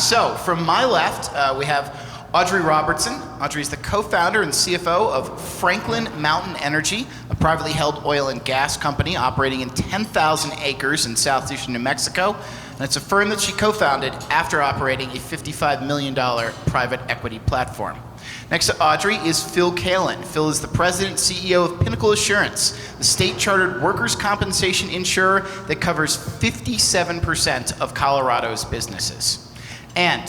So from my left, we have Audrey Robertson. Audrey is the co-founder and CFO of Franklin Mountain Energy, a privately held oil and gas company operating in 10,000 acres in southeastern New Mexico. And it's a firm that she co-founded after operating a $55 million private equity platform. Next to Audrey is Phil Kalin. Phil is the president and CEO of Pinnacol Assurance, the state-chartered workers' compensation insurer that covers 57% of Colorado's businesses. And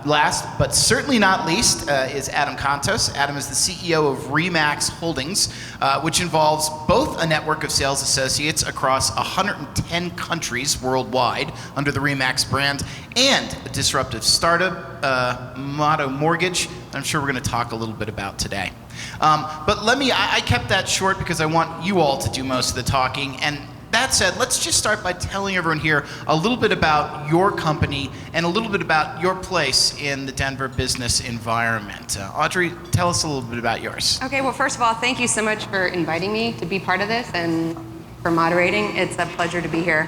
last, but certainly not least, is Adam Contos. Adam is the CEO of ReMax Holdings, which involves both a network of sales associates across 110 countries worldwide under the ReMax brand, and a disruptive startup, Motto Mortgage, that I'm sure we're going to talk a little bit about today. But I kept that short because I want you all to do most of the talking. And that said, let's just start by telling everyone here a little bit about your company and a little bit about your place in the Denver business environment. Audrey, tell us a little bit about yours. Okay, well, first of all, thank you so much for inviting me to be part of this and for moderating. It's a pleasure to be here.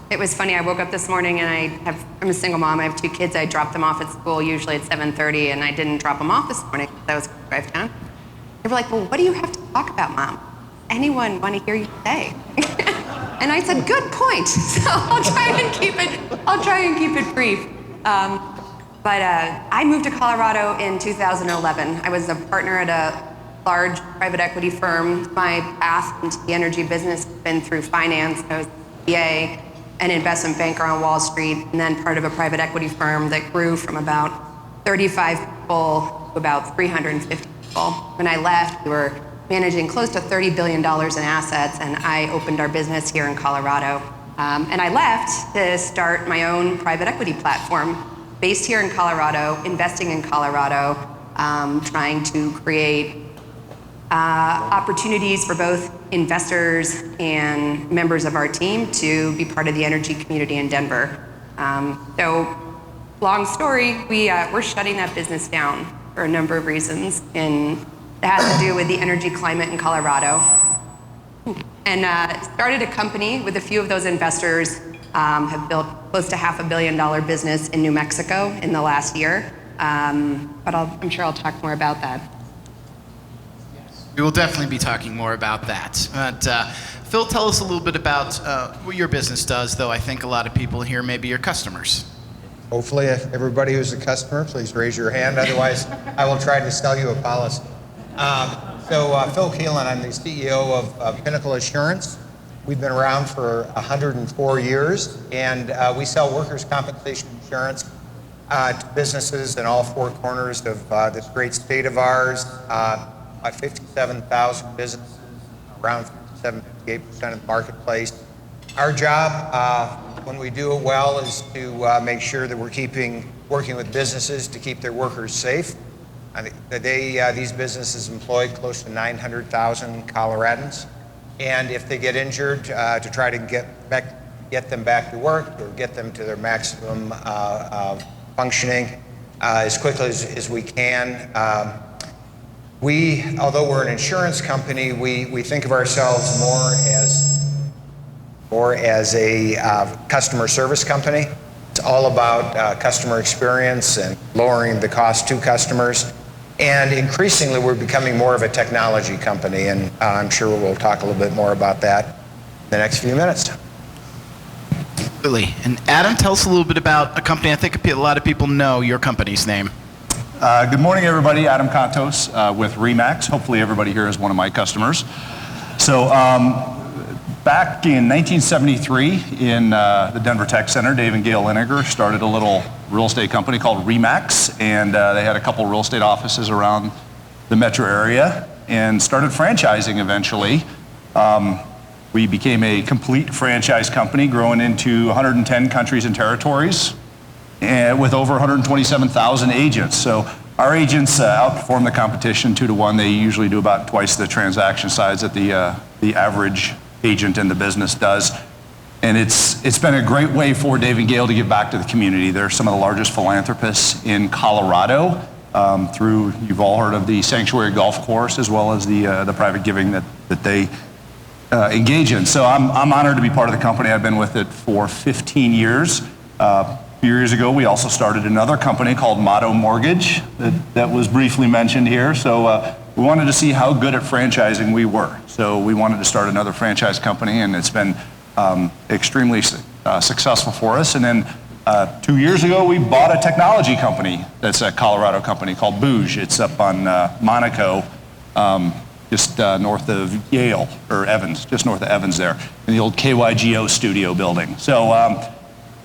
It was funny, I woke up this morning and I'm a single mom, I have 2 kids. I drop them off at school usually at 7:30, and I didn't drop them off this morning. That was drive down. They were like, well, what do you have to talk about, Mom? Anyone want to hear you say? And I said, good point. So I'll try and keep it brief. But I moved to Colorado in 2011. I was a partner at a large private equity firm. My path into the energy business has been through finance. I was a CPA, an investment banker on Wall Street, and then part of a private equity firm that grew from about 35 people to about 350 people. When I left, we were managing close to $30 billion in assets, and I opened our business here in Colorado. And I left to start my own private equity platform based here in Colorado, investing in Colorado, trying to create opportunities for both investors and members of our team to be part of the energy community in Denver. So, long story, we're shutting that business down for a number of reasons, and that has to do with the energy climate in Colorado. And started a company with a few of those investors, have built close to $500 million business in New Mexico in the last year. But I'm sure I'll talk more about that. We will definitely be talking more about that. But Phil, tell us a little bit about what your business does, though I think a lot of people here may be your customers. Hopefully, if everybody who's a customer, please raise your hand. Otherwise, I will try to sell you a policy. Phil Kalin, I'm the CEO of Pinnacol Assurance. We've been around for 104 years, and we sell workers' compensation insurance to businesses in all 4 corners of this great state of ours. About 57,000 businesses, around 58% of the marketplace. Our job, when we do it well, is to make sure that we're working with businesses to keep their workers safe. Today, these businesses employ close to 900,000 Coloradans, and if they get injured, to try to get them back to work or get them to their maximum functioning as quickly as we can. Although we're an insurance company, we think of ourselves more as a customer service company. It's all about customer experience and lowering the cost to customers. And increasingly, we're becoming more of a technology company, and I'm sure we'll talk a little bit more about that in the next few minutes. Absolutely. And Adam, tell us a little bit about a company. I think a lot of people know your company's name. Good morning, everybody. Adam Contos with ReMax. Hopefully everybody here is one of my customers. So back in 1973 in the Denver Tech Center, Dave and Gail Lineker started a little real estate company called ReMax, and they had a couple real estate offices around the metro area and started franchising eventually. We became a complete franchise company, growing into 110 countries and territories, and with over 127,000 agents. So our agents outperform the competition 2 to 1. They usually do about twice the transaction size that the average agent in the business does. And it's been a great way for Dave and Gail to give back to the community. They're some of the largest philanthropists in Colorado. You've all heard of the Sanctuary Golf Course, as well as the private giving that they engage in. So I'm honored to be part of the company. I've been with it for 15 years. few years ago, we also started another company called Motto Mortgage that was briefly mentioned here. So we wanted to see how good at franchising we were. So we wanted to start another franchise company, and it's been extremely successful for us. And then 2 years ago, we bought a technology company that's a Colorado company called Bouge. It's up on Monaco, just north of Yale, or Evans, just north of Evans there, in the old KYGO studio building. So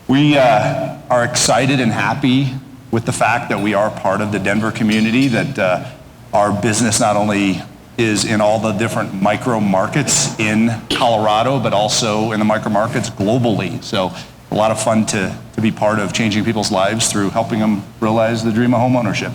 we are excited and happy with the fact that we are part of the Denver community, that our business not only is in all the different micro markets in Colorado, but also in the micro markets globally. So a lot of fun to be part of changing people's lives through helping them realize the dream of home ownership.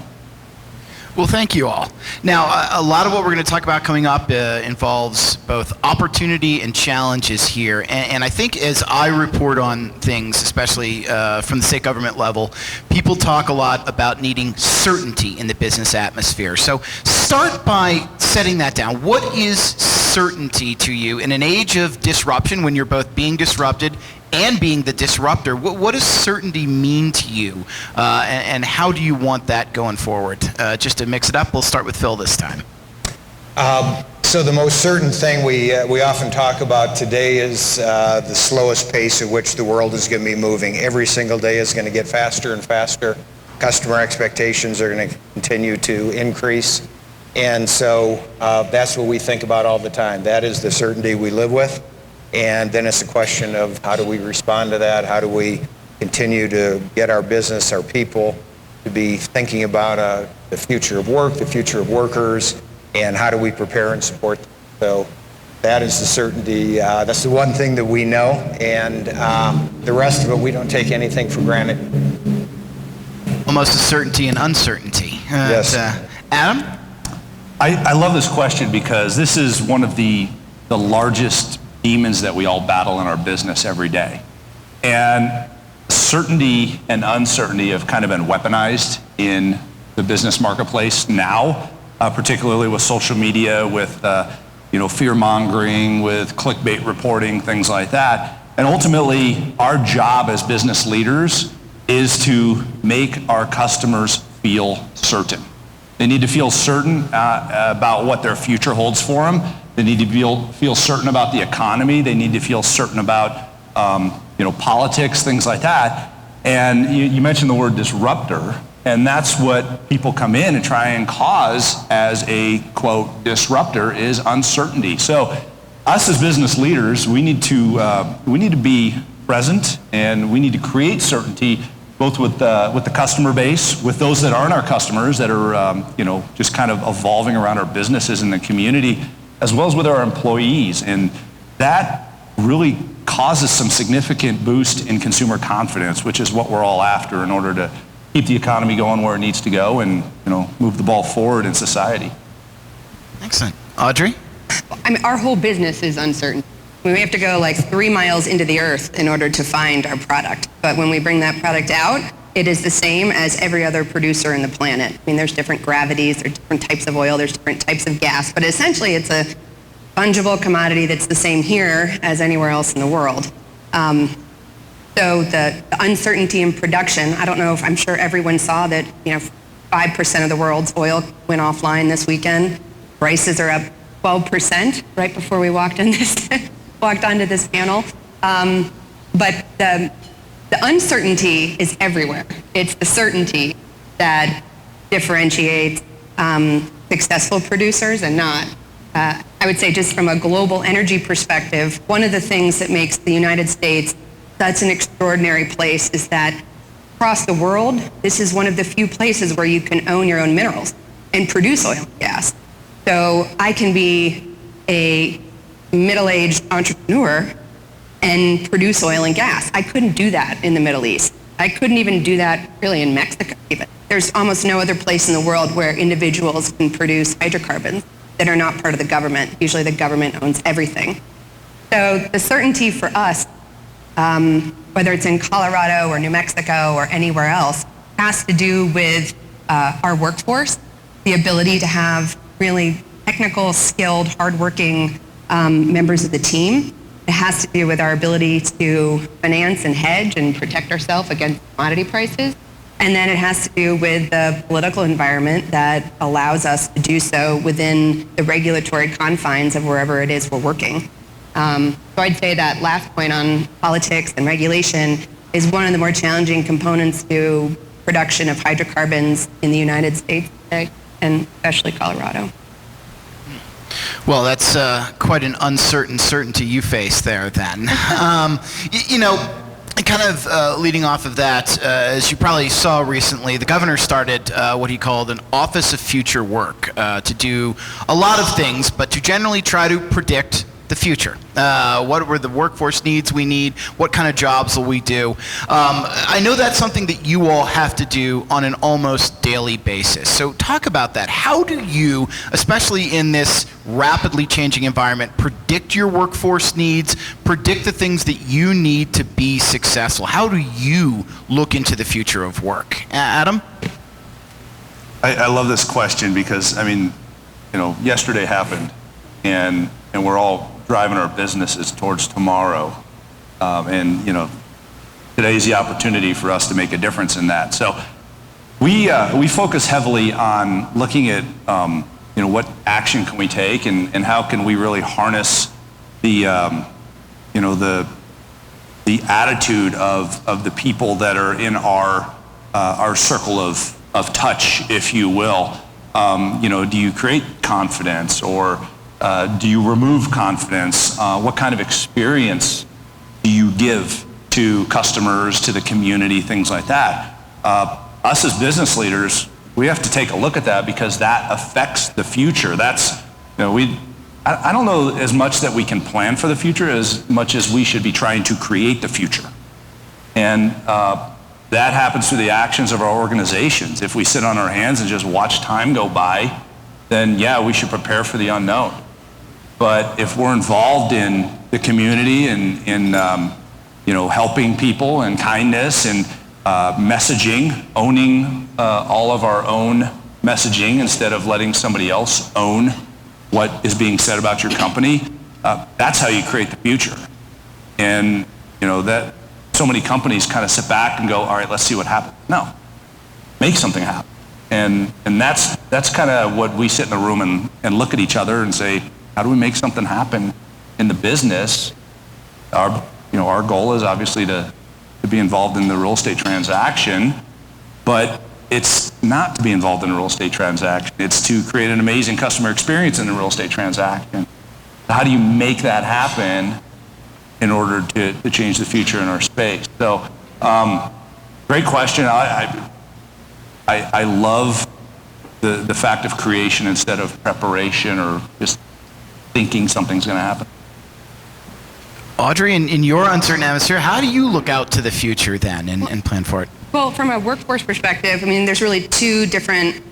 Well, thank you all. Now, a lot of what we're going to talk about coming up involves both opportunity and challenges here. And I think as I report on things, especially from the state government level, people talk a lot about needing certainty in the business atmosphere. So start by setting that down. What is certainty to you in an age of disruption, when you're both being disrupted and being the disruptor? What does certainty mean to you, and how do you want that going forward? Just to mix it up, we'll start with Phil this time. So the most certain thing we often talk about today is the slowest pace at which the world is going to be moving. Every single day is going to get faster and faster. Customer expectations are going to continue to increase. And so that's what we think about all the time. That is the certainty we live with. And then it's a question of how do we respond to that? How do we continue to get our business, our people, to be thinking about the future of work, the future of workers, and how do we prepare and support them? So that is the certainty. That's the one thing that we know, and the rest of it, we don't take anything for granted. Almost a certainty and uncertainty. Yes. Adam? I love this question because this is one of the largest demons that we all battle in our business every day. And certainty and uncertainty have kind of been weaponized in the business marketplace now, particularly with social media, with fear-mongering, with clickbait reporting, things like that. And ultimately, our job as business leaders is to make our customers feel certain. They need to feel certain about what their future holds for them. They need to feel certain about the economy. They need to feel certain about politics, things like that. And you mentioned the word disruptor, and that's what people come in and try and cause as a, quote, disruptor, is uncertainty. So us as business leaders, we need to be present, and we need to create certainty both with the customer base, with those that aren't our customers, that are just kind of evolving around our businesses in the community, as well as with our employees. And that really causes some significant boost in consumer confidence, which is what we're all after in order to keep the economy going where it needs to go and move the ball forward in society. Excellent. Audrey? I mean, our whole business is uncertain. We have to go like 3 miles into the earth in order to find our product. But when we bring that product out, it is the same as every other producer in the planet. I mean, there's different gravities, there's different types of oil, there's different types of gas, but essentially it's a fungible commodity that's the same here as anywhere else in the world. So the uncertainty in production, I don't know if, I'm sure everyone saw that 5% of the world's oil went offline this weekend. Prices are up 12% right before we walked onto this panel. But the uncertainty is everywhere. It's the certainty that differentiates successful producers and not. I would say just from a global energy perspective, one of the things that makes the United States such an extraordinary place is that across the world, this is one of the few places where you can own your own minerals and produce oil and gas. So I can be a middle-aged entrepreneur and produce oil and gas. I couldn't do that in the Middle East. I couldn't even do that really in Mexico even. There's almost no other place in the world where individuals can produce hydrocarbons that are not part of the government. Usually the government owns everything. So the certainty for us, whether it's in Colorado or New Mexico or anywhere else, has to do with our workforce, the ability to have really technical, skilled, hardworking members of the team, It has to do with our ability to finance and hedge and protect ourselves against commodity prices. And then it has to do with the political environment that allows us to do so within the regulatory confines of wherever it is we're working. So I'd say that last point on politics and regulation is one of the more challenging components to production of hydrocarbons in the United States today, and especially Colorado. Well, that's quite an uncertain certainty you face there then. You know, kind of leading off of that, as you probably saw recently, the governor started what he called an Office of Future Work to do a lot of things, but to generally try to predict the future. What were the workforce needs we need? What kind of jobs will we do? I know that's something that you all have to do on an almost daily basis. So talk about that. How do you, especially in this rapidly changing environment, predict your workforce needs, predict the things that you need to be successful? How do you look into the future of work? Adam? I love this question because, I mean, you know, yesterday happened, and we're all driving our businesses towards tomorrow. And, you know, today's the opportunity for us to make a difference in that. So we focus heavily on looking at, you know, what action can we take and how can we really harness the, you know, the attitude of the people that are in our circle of touch, if you will. You know, do you create confidence, or do you remove confidence? What kind of experience do you give to customers, to the community, things like that? Us as business leaders, we have to take a look at that because that affects the future. That's, you know, I don't know as much that we can plan for the future as much as we should be trying to create the future. And that happens through the actions of our organizations. If we sit on our hands and just watch time go by, then yeah, we should prepare for the unknown. But if we're involved in the community and in you know, helping people and kindness and messaging, owning all of our own messaging instead of letting somebody else own what is being said about your company, that's how you create the future. And you know, that so many companies kind of sit back and go, all right, let's see what happens. No, make something happen. And that's kind of what we sit in a room and look at each other and say, how do we make something happen in the business? Our goal is obviously to be involved in the real estate transaction, but it's not to be involved in a real estate transaction. It's to create an amazing customer experience in a real estate transaction. How do you make that happen in order to change the future in our space? So, great question. I love the fact of creation instead of preparation or just thinking something's going to happen. Audrey, in your uncertain atmosphere, how do you look out to the future then and plan for it? Well, from a workforce perspective, I mean, there's really two different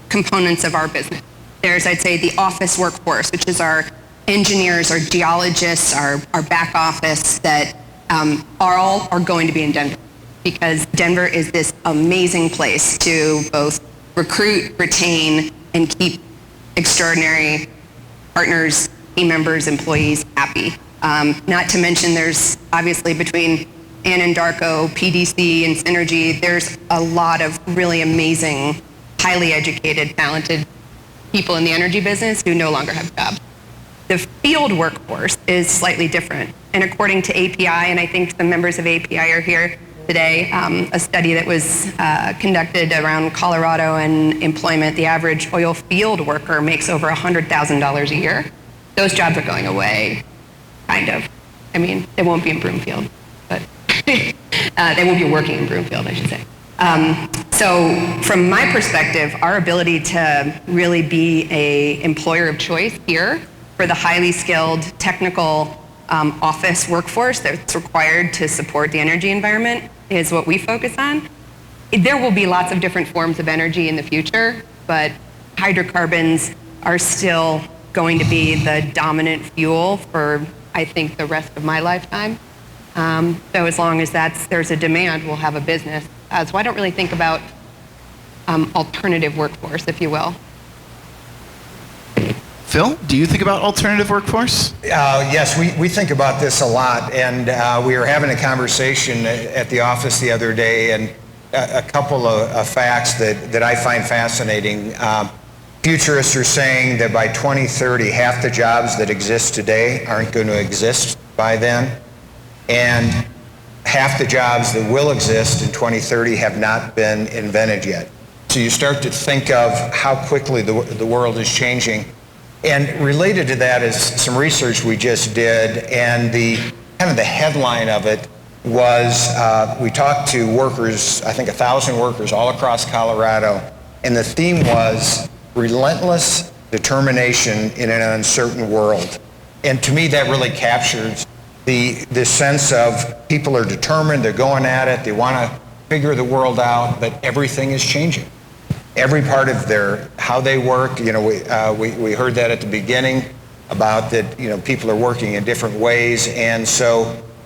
components of our business. There's, I'd say, the office workforce, which is our engineers, our geologists, our back office that are going to be in Denver, because Denver is this amazing place to both recruit, retain, and keep extraordinary partners, team members, employees happy. Not to mention there's obviously between Anadarko, PDC, and Synergy, there's a lot of really amazing, highly educated, talented people in the energy business who no longer have jobs. The field workforce is slightly different. And according to API, and I think some members of API are here today, a study that was conducted around Colorado and employment, the average oil field worker makes over $100,000 a year. Those jobs are going away, kind of. I mean, they won't be in Broomfield, but they won't be working in Broomfield, I should say. So from my perspective, our ability to really be an employer of choice here for the highly skilled technical office workforce that's required to support the energy environment is what we focus on. There will be lots of different forms of energy in the future, but hydrocarbons are still going to be the dominant fuel for, I think, the rest of my lifetime. So as long as there's a demand, we'll have a business. So I don't really think about alternative workforce, if you will. Phil, do you think about alternative workforce? Yes, we think about this a lot, and we were having a conversation at the office the other day, and a couple of facts that I find fascinating. Futurists are saying that by 2030, half the jobs that exist today aren't going to exist by then, and half the jobs that will exist in 2030 have not been invented yet. So you start to think of how quickly the world is changing. And related to that is some research we just did, and the headline of it was we talked to workers, I think 1,000 workers all across Colorado, and the theme was relentless determination in an uncertain world. And to me, that really captures the sense of people are determined, they're going at it, they want to figure the world out, but everything is changing. Every part of how they work, we heard that at the beginning about that, people are working in different ways. And so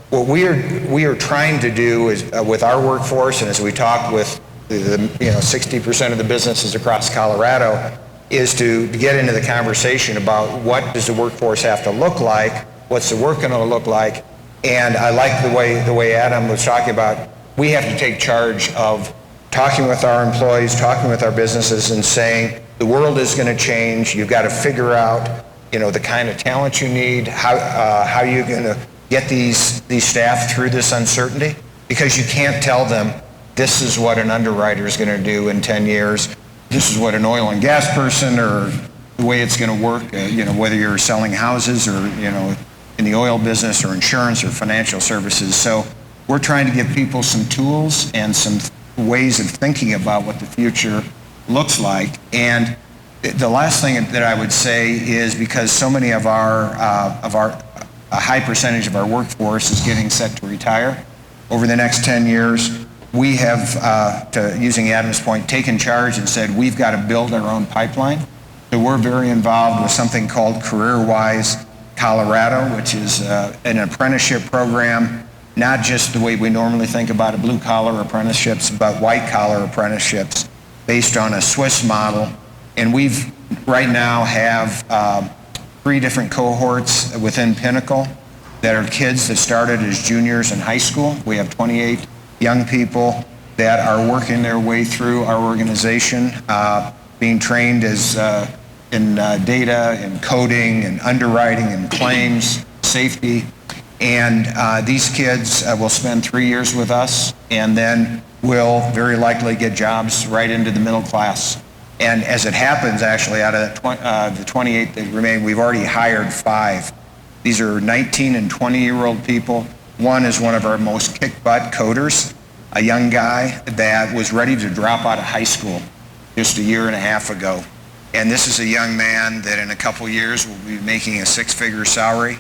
what we are trying to do is with our workforce, and as we talk with the 60% of the businesses across Colorado, is to get into the conversation about what does the workforce have to look like, what's the work going to look like. And I like the way Adam was talking about, we have to take charge of talking with our employees, talking with our businesses, and saying the world is going to change. You've got to figure out, the kind of talent you need, how you're going to get these staff through this uncertainty, because you can't tell them this is what an underwriter is going to do in 10 years. This is what an oil and gas person, or the way it's going to work. Whether you're selling houses or in the oil business or insurance or financial services. So we're trying to give people some tools and some ways of thinking about what the future looks like. And the last thing that I would say is, because so many of a high percentage of our workforce is getting set to retire over the next 10 years, we have, using Adam's point, taken charge and said we've got to build our own pipeline. So we're very involved with something called CareerWise Colorado, which is an apprenticeship program, not just the way we normally think about it, blue-collar apprenticeships, but white-collar apprenticeships based on a Swiss model. And we've right now have 3 different cohorts within Pinnacol that are kids that started as juniors in high school. We have 28 young people that are working their way through our organization, being trained as in data and coding and underwriting and claims, safety. And these kids will spend 3 years with us, and then will very likely get jobs right into the middle class. And as it happens, actually, out of the 28 that remain, we've already hired 5. These are 19 and 20-year-old people. One is one of our most kick-butt coders, a young guy that was ready to drop out of high school just a year and a half ago. And this is a young man that in a couple years will be making a 6-figure salary,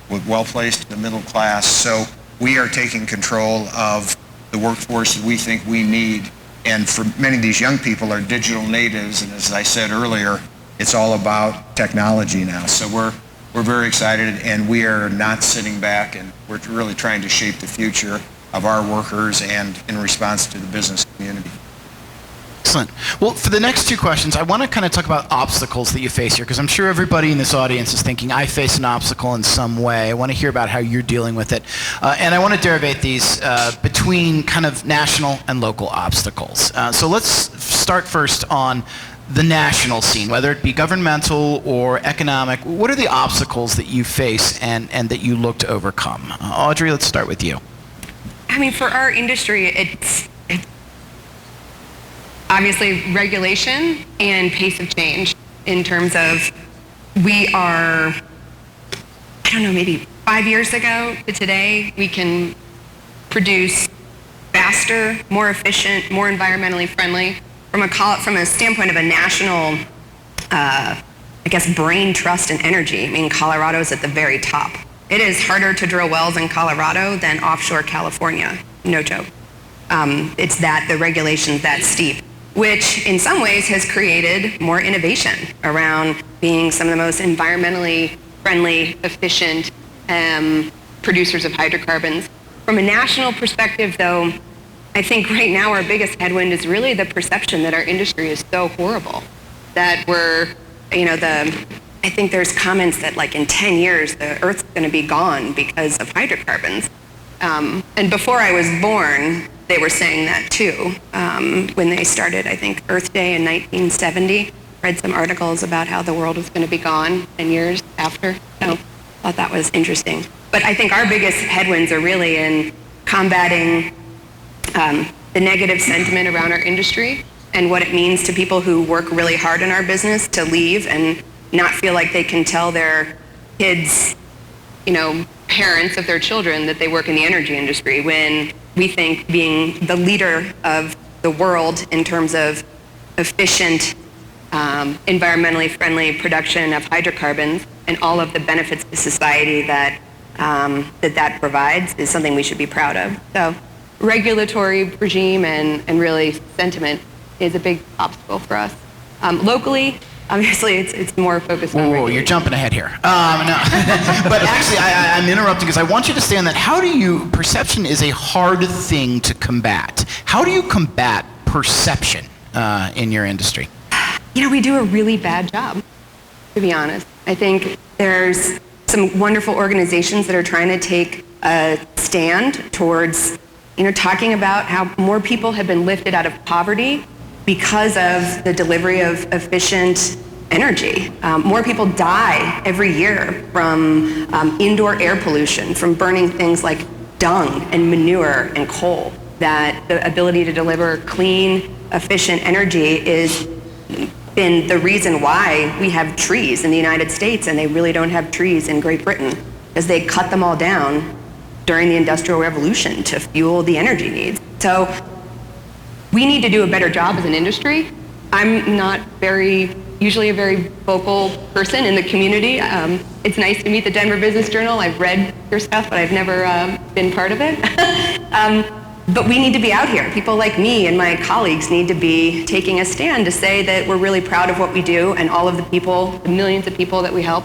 with well-placed in the middle class. So we are taking control of the workforce that we think we need. And for many of these young people are digital natives, and as I said earlier, it's all about technology now. So we're very excited, and we are not sitting back, and we're really trying to shape the future of our workers and in response to the business community. Excellent. Well, for the next 2 questions, I want to kind of talk about obstacles that you face here, because I'm sure everybody in this audience is thinking, I face an obstacle in some way. I want to hear about how you're dealing with it. And I want to derivate these between kind of national and local obstacles. So let's start first on the national scene, whether it be governmental or economic. What are the obstacles that you face and that you look to overcome? Audrey, let's start with you. I mean, for our industry, it's obviously regulation and pace of change, in terms of we are, I don't know, maybe 5 years ago to today, we can produce faster, more efficient, more environmentally friendly. From a standpoint of a national, brain trust and energy, I mean, Colorado's at the very top. It is harder to drill wells in Colorado than offshore California, no joke. It's that the regulation's that steep, which in some ways has created more innovation around being some of the most environmentally friendly, efficient producers of hydrocarbons. From a national perspective, though, I think right now our biggest headwind is really the perception that our industry is so horrible, that we're, I think there's comments that like in 10 years, the Earth's going to be gone because of hydrocarbons. And before I was born, they were saying that too. When they started, I think, Earth Day in 1970, read some articles about how the world was going to be gone 10 years after. So I thought that was interesting. But I think our biggest headwinds are really in combating the negative sentiment around our industry and what it means to people who work really hard in our business to leave and not feel like they can tell their kids, parents of their children that they work in the energy industry, when we think being the leader of the world in terms of efficient, environmentally friendly production of hydrocarbons and all of the benefits to society that that provides is something we should be proud of. So regulatory regime and really sentiment is a big obstacle for us. Locally, obviously, it's more focused on. Whoa, you're jumping ahead here. No. But actually, I'm interrupting because I want you to stay on that. Perception is a hard thing to combat. How do you combat perception in your industry? We do a really bad job, to be honest. I think there's some wonderful organizations that are trying to take a stand towards, talking about how more people have been lifted out of poverty because of the delivery of efficient energy. More people die every year from indoor air pollution, from burning things like dung and manure and coal, that the ability to deliver clean, efficient energy is been the reason why we have trees in the United States and they really don't have trees in Great Britain, because they cut them all down during the Industrial Revolution to fuel the energy needs. So we need to do a better job as an industry. I'm not usually a very vocal person in the community. It's nice to meet the Denver Business Journal. I've read your stuff, but I've never been part of it. But we need to be out here. People like me and my colleagues need to be taking a stand to say that we're really proud of what we do and all of the people, the millions of people that we help,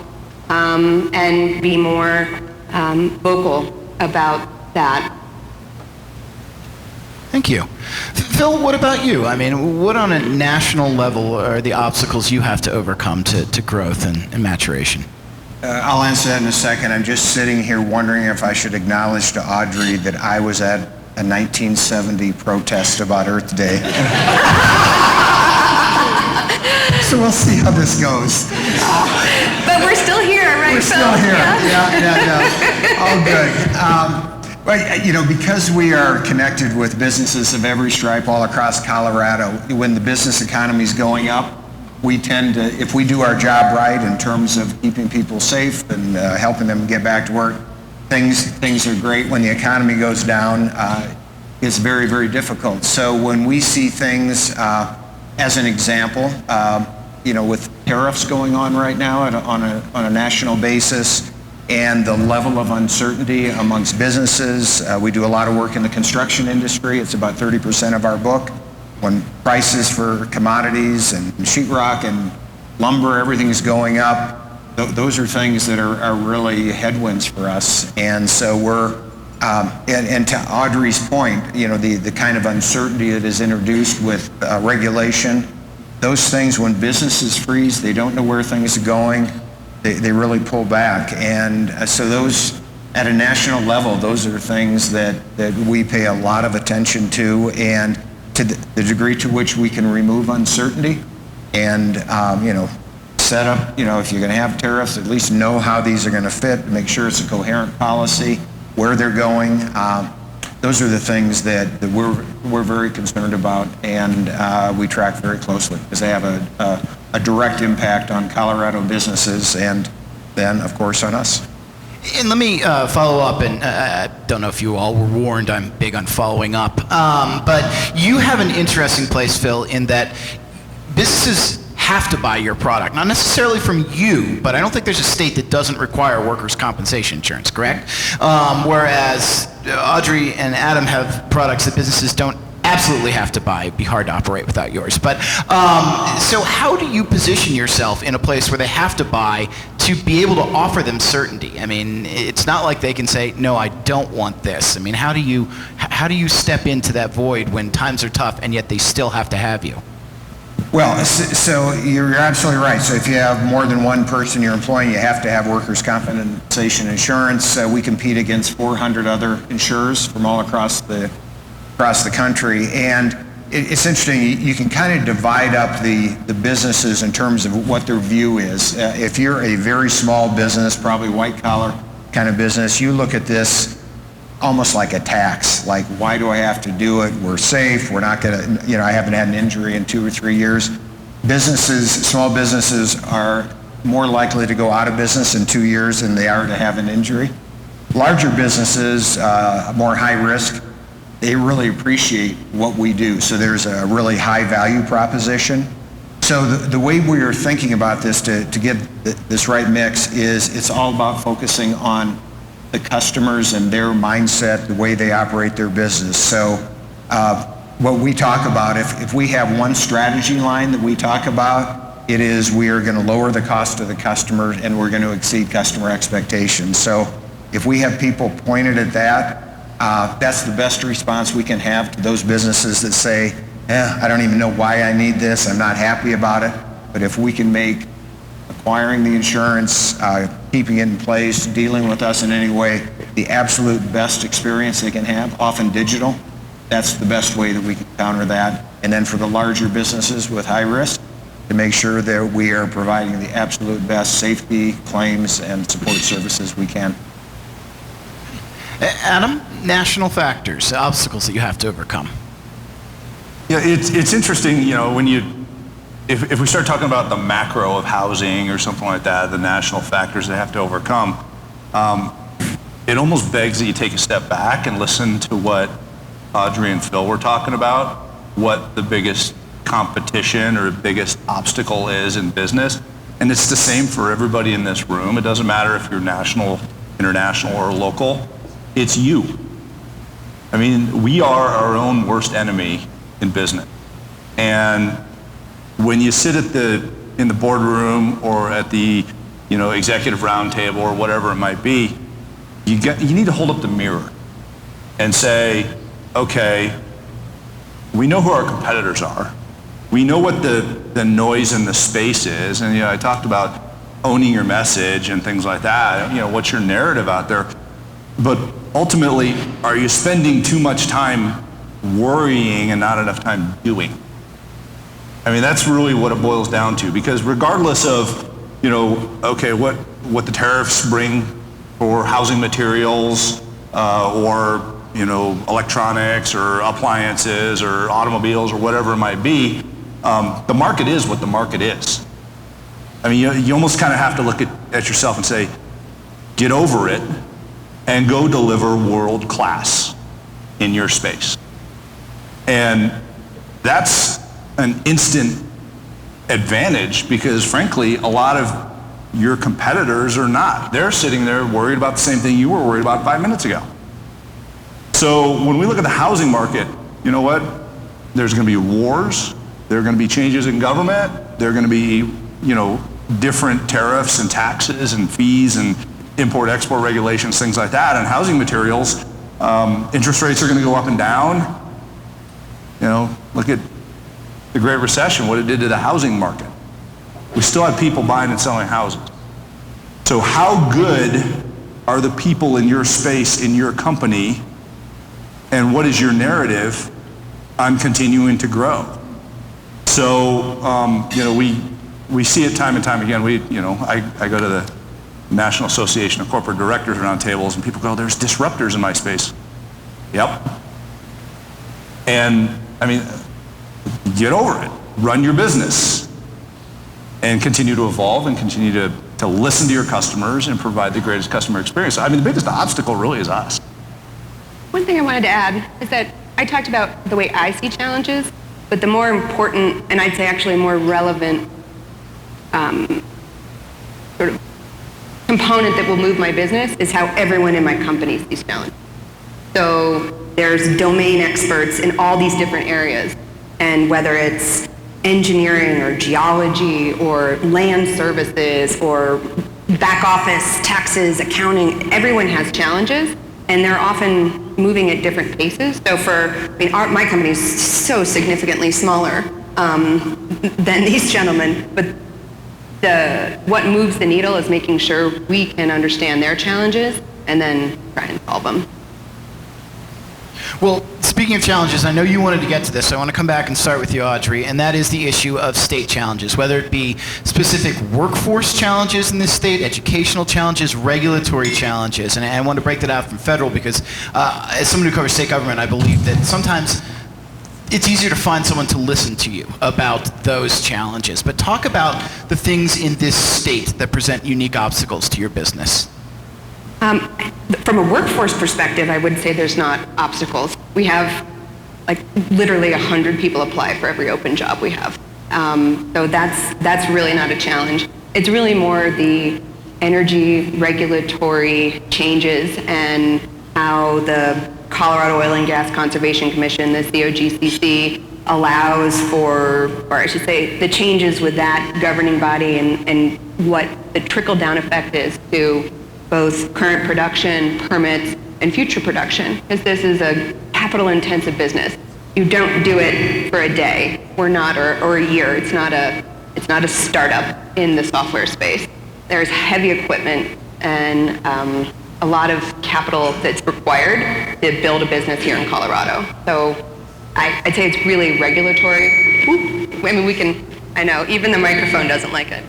and be more vocal about that. Thank you. Phil, what about you? What on a national level are the obstacles you have to overcome to growth and maturation? I'll answer that in a second. I'm just sitting here wondering if I should acknowledge to Audrey that I was at a 1970 protest about Earth Day. So we'll see how this goes. But we're still here, right, We're still here. Yeah. All good. Well, because we are connected with businesses of every stripe all across Colorado, when the business economy is going up, we tend to, if we do our job right in terms of keeping people safe and helping them get back to work, things are great. When the economy goes down, it's very, very difficult. So when we see things, as an example, with tariffs going on right now on a national basis, and the level of uncertainty amongst businesses. We do a lot of work in the construction industry. It's about 30% of our book. When prices for commodities and sheetrock and lumber, everything's going up, those are things that are really headwinds for us. And so we're, and to Audrey's point, the kind of uncertainty that is introduced with regulation, those things, when businesses freeze, they don't know where things are going, they really pull back. And so those, at a national level, those are things that we pay a lot of attention to, and to the degree to which we can remove uncertainty and, set up, if you're going to have tariffs, at least know how these are going to fit, make sure it's a coherent policy, where they're going. Those are the things that we're very concerned about, and we track very closely because they have a direct impact on Colorado businesses and then, of course, on us. And let me follow up, and I don't know if you all were warned, I'm big on following up, but you have an interesting place, Phil, in that businesses have to buy your product, not necessarily from you, but I don't think there's a state that doesn't require workers' compensation insurance, correct? Whereas Audrey and Adam have products that businesses don't absolutely have to buy. It'd be hard to operate without yours. But so how do you position yourself in a place where they have to buy to be able to offer them certainty? It's not like they can say, no, I don't want this. How do you step into that void when times are tough and yet they still have to have you? Well, so you're absolutely right. So if you have more than one person you're employing, you have to have workers' compensation insurance. We compete against 400 other insurers from all across the country. And it's interesting, you can kind of divide up the businesses in terms of what their view is. If you're a very small business, probably white collar kind of business, you look at this almost like a tax. Like, why do I have to do it? We're safe. We're not going to, I haven't had an injury in 2 or 3 years. Small businesses are more likely to go out of business in 2 years than they are to have an injury. Larger businesses, more high risk, they really appreciate what we do. So there's a really high value proposition. So the way we are thinking about this to get this right mix is it's all about focusing on the customers and their mindset, the way they operate their business. So what we talk about, if we have one strategy line that we talk about, it is we are going to lower the cost to the customer and we're going to exceed customer expectations. So if we have people pointed at that, that's the best response we can have to those businesses that say, I don't even know why I need this, I'm not happy about it. But if we can make acquiring the insurance, keeping it in place, dealing with us in any way, the absolute best experience they can have, often digital, that's the best way that we can counter that. And then for the larger businesses with high risk, to make sure that we are providing the absolute best safety, claims, and support services we can. Adam, national factors, obstacles that you have to overcome. Yeah, it's interesting, when if we start talking about the macro of housing or something like that, the national factors they have to overcome, it almost begs that you take a step back and listen to what Audrey and Phil were talking about, what the biggest competition or biggest obstacle is in business. And it's the same for everybody in this room. It doesn't matter if you're national, international, or local. It's you. I mean, we are our own worst enemy in business. And when you sit in the boardroom or at the executive roundtable or whatever it might be, you need to hold up the mirror and say, okay, we know who our competitors are. We know what the noise in the space is. And I talked about owning your message and things like that. What's your narrative out there? But ultimately, are you spending too much time worrying and not enough time doing? I mean, that's really what it boils down to, because regardless of, okay, what the tariffs bring for housing materials or, electronics or appliances or automobiles or whatever it might be, the market is what the market is. I mean, you almost kind of have to look at yourself and say, get over it and go deliver world class in your space. And that's an instant advantage, because frankly, a lot of your competitors are not. They're sitting there worried about the same thing you were worried about 5 minutes ago. So when we look at the housing market, you know what? There's going to be wars. There are going to be changes in government. There are going to be, different tariffs and taxes and fees and import-export regulations, things like that. And housing materials, interest rates are going to go up and down. Look at the Great Recession, what it did to the housing market. We still have people buying and selling houses. So how good are the people in your space, in your company, and what is your narrative on continuing to grow? So, we see it time and time again. I go to the National Association of Corporate Directors roundtables, and people go, there's disruptors in my space. Yep. And, get over it. Run your business and continue to evolve and continue to listen to your customers and provide the greatest customer experience. The biggest obstacle really is us. One thing I wanted to add is that I talked about the way I see challenges, but the more important, and I'd say actually more relevant sort of component that will move my business is how everyone in my company sees challenges. So there's domain experts in all these different areas, and whether it's engineering or geology or land services or back office, taxes, accounting, everyone has challenges, and they're often moving at different paces. So my company is so significantly smaller than these gentlemen. But what moves the needle is making sure we can understand their challenges and then try and solve them. Well, speaking of challenges, I know you wanted to get to this, so I want to come back and start with you, Audrey, and that is the issue of state challenges, whether it be specific workforce challenges in this state, educational challenges, regulatory challenges, and I want to break that out from federal because as someone who covers state government, I believe that sometimes it's easier to find someone to listen to you about those challenges. But talk about the things in this state that present unique obstacles to your business. From a workforce perspective, I would say there's not obstacles. We have like literally 100 people apply for every open job we have. So that's really not a challenge. It's really more the energy regulatory changes and how the Colorado Oil and Gas Conservation Commission, the COGCC, allows for, or I should say, the changes with that governing body and what the trickle-down effect is to both current production, permits, and future production, because this is a capital-intensive business. You don't do it for a day, or a year. It's not a startup in the software space. There's heavy equipment and a lot of capital that's required to build a business here in Colorado. So I'd say it's really regulatory. I mean, I know, even the microphone doesn't like it.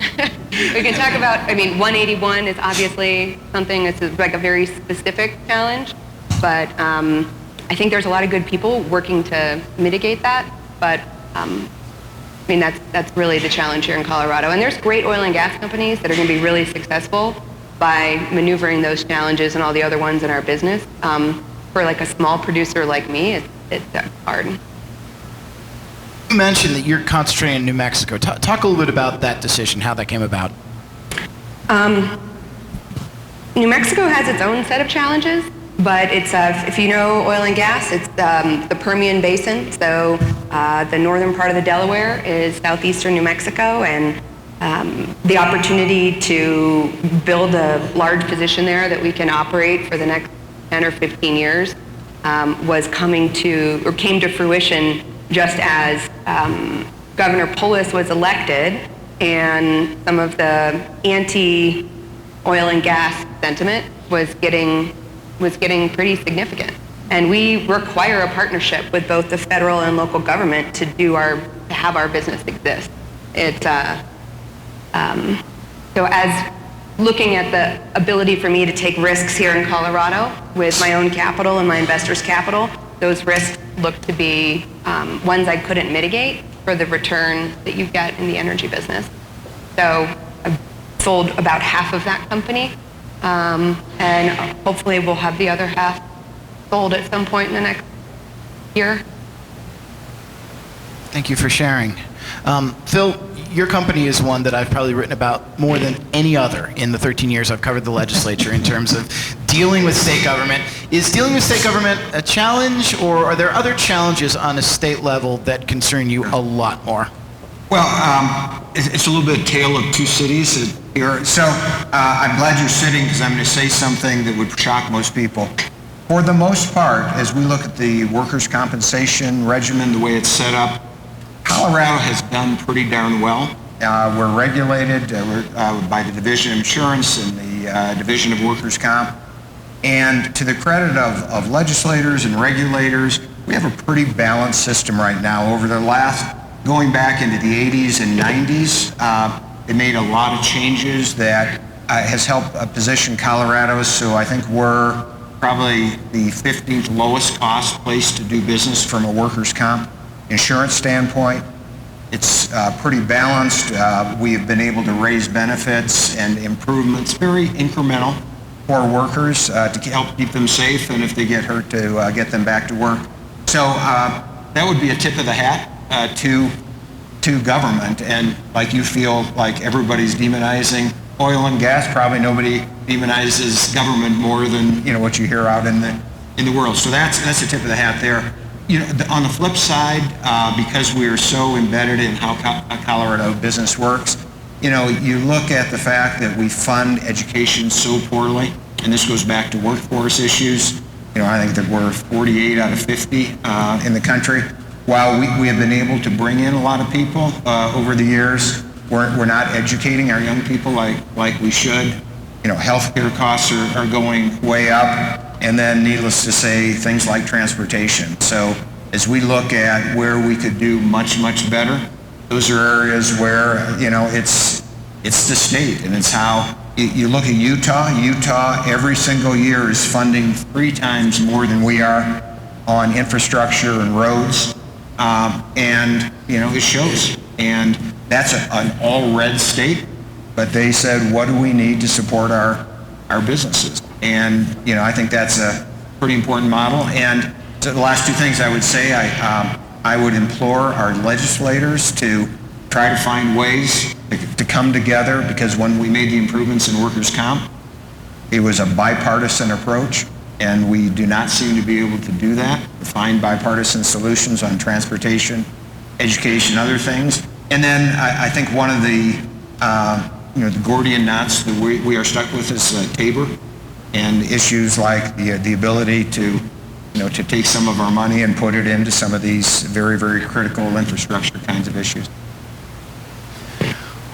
We can talk about, 181 is obviously something that's like a very specific challenge, but I think there's a lot of good people working to mitigate that, but that's really the challenge here in Colorado. And there's great oil and gas companies that are going to be really successful by maneuvering those challenges and all the other ones in our business. For like a small producer like me, it's hard. You mentioned that you're concentrating in New Mexico. Talk a little bit about that decision, how that came about. New Mexico has its own set of challenges, but it's, if you know oil and gas, it's the Permian Basin. So the northern part of the Delaware is southeastern New Mexico, and the opportunity to build a large position there that we can operate for the next 10 or 15 years came to fruition just as Governor Polis was elected, and some of the anti-oil and gas sentiment was getting pretty significant. And we require a partnership with both the federal and local government to have our business exist. So as looking at the ability for me to take risks here in Colorado with my own capital and my investors' capital, those risks look to be ones I couldn't mitigate for the return that you get in the energy business. So I've sold about half of that company, and hopefully we'll have the other half sold at some point in the next year. Thank you for sharing. Phil, your company is one that I've probably written about more than any other in the 13 years I've covered the legislature in terms of dealing with state government. Is dealing with state government a challenge, or are there other challenges on a state level that concern you a lot more? Well, it's a little bit of tale of two cities here. So I'm glad you're sitting, because I'm going to say something that would shock most people. For the most part, as we look at the workers' compensation regimen, the way it's set up, Colorado has done pretty darn well. We're regulated by the Division of Insurance and the Division of Workers' Comp. And to the credit of legislators and regulators, we have a pretty balanced system right now. Over the last, going back into the 80s and 90s, they made a lot of changes that has helped position Colorado. So I think we're probably the 15th lowest cost place to do business from a workers' comp insurance standpoint. It's pretty balanced. We have been able to raise benefits and improvements, very incremental for workers to help keep them safe, and if they get hurt, to get them back to work. So that would be a tip of the hat to government. And like you feel like everybody's demonizing oil and gas, probably nobody demonizes government more than what you hear out in the world. So that's a tip of the hat there. On the flip side, because we are so embedded in how Colorado business works, you look at the fact that we fund education so poorly, and this goes back to workforce issues. I think that we're 48 out of 50 in the country. while we have been able to bring in a lot of people over the years, we're not educating our young people like we should. You know, healthcare costs are going way up, and then needless to say, things like transportation. So as we look at where we could do much, much better, those are areas where, you know, it's the state, and it's how you look at Utah. Utah every single year is funding 3 times more than we are on infrastructure and roads, and you know, it shows. And that's an all red state, but they said, what do we need to support our businesses? And you know, I think that's a pretty important model. And so the last 2 things I would say, I would implore our legislators to try to find ways to come together, because when we made the improvements in workers' comp, it was a bipartisan approach, and we do not seem to be able to do that, to find bipartisan solutions on transportation, education, other things. And then I think one of the, you know, the Gordian knots that we are stuck with is Tabor, and issues like the ability to, you know, to take some of our money and put it into some of these very, very critical infrastructure kinds of issues.